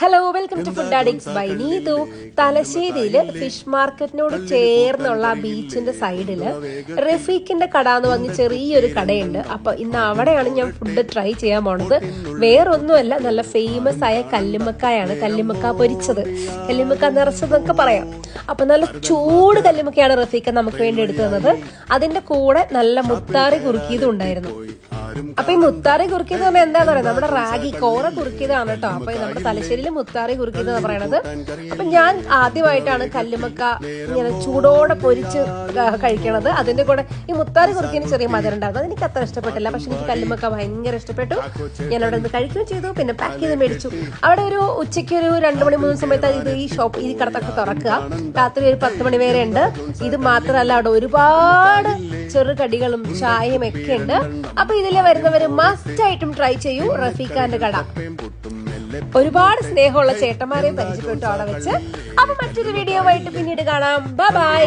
Hello, welcome to food addicts by Neethu. തലശ്ശേരിയില് fish മാർക്കറ്റിനോട് ചേർന്നുള്ള ബീച്ചിന്റെ സൈഡില് റഫീഖിന്റെ കട എന്ന് പറഞ്ഞ ചെറിയൊരു കടയുണ്ട്. അപ്പൊ ഇന്ന് അവിടെയാണ് ഞാൻ ഫുഡ് ട്രൈ ചെയ്യാൻ പോണത്. വേറൊന്നുമല്ല, നല്ല ഫേമസ് ആയ കല്ലുമ്മക്കായാണ്. കല്ലുമ്മക്ക പൊരിച്ചത്, കല്ലുമ്മക്ക നിറച്ചതൊക്കെ പറയാം. അപ്പൊ നല്ല ചൂട് കല്ലുമ്മക്കയാണ് റഫീഖ് നമുക്ക് വേണ്ടി എടുത്തു തന്നത്. അതിന്റെ കൂടെ നല്ല മുത്താറി കുറുക്കിയതും ഉണ്ടായിരുന്നു. അപ്പൊ ഈ മുത്താറി കുറുക്കിയത് പറഞ്ഞാൽ എന്താന്ന് പറയുന്നത്, നമ്മുടെ റാഗി കോറ കുറുക്കിയതാണ് കേട്ടോ. അപ്പൊ നമ്മുടെ തലശ്ശേരിയിൽ മുത്താറി കുറുക്കിയതെന്ന് പറയണത്. അപ്പൊ ഞാൻ ആദ്യമായിട്ടാണ് കല്ലുമ്മക്ക ഇങ്ങനെ ചൂടോടെ പൊരിച്ച് കഴിക്കണത്. അതിന്റെ കൂടെ ഈ മുത്താറി കുറുക്കിന് ചെറിയ മധുരം ഉണ്ടായിരുന്നു. അതെനിക്ക് അത്ര ഇഷ്ടപ്പെട്ടില്ല, പക്ഷെ എനിക്ക് കല്ലുമ്മക്ക ഭയങ്കര ഇഷ്ടപ്പെട്ടു. ഞാൻ അവിടെ നിന്ന് കഴിക്കുകയും ചെയ്തു, പിന്നെ പാക്ക് ചെയ്ത് മേടിച്ചു. അവിടെ ഒരു ഉച്ചയ്ക്ക് ഒരു 2 മണി 3 സമയത്ത് ഈ കടത്തൊക്കെ തുറക്കുക. രാത്രി ഒരു 10 മണി വരെ ഉണ്ട്. ഇത് മാത്രമല്ല, അവിടെ ഒരുപാട് ചെറുകടികളും ചായയും ഒക്കെ ഉണ്ട്. അപ്പൊ ഇതിൽ വരുന്നവര് മസ്റ്റ് ആയിട്ടും ട്രൈ ചെയ്യൂ റഫീഖാന്റെ കട. ഒരുപാട് സ്നേഹമുള്ള ചേട്ടന്മാരെയും പരിചയപ്പെട്ടു അവിടെ വെച്ച്. അപ്പൊ മറ്റൊരു വീഡിയോ ആയിട്ട് പിന്നീട് കാണാം. Bye bye.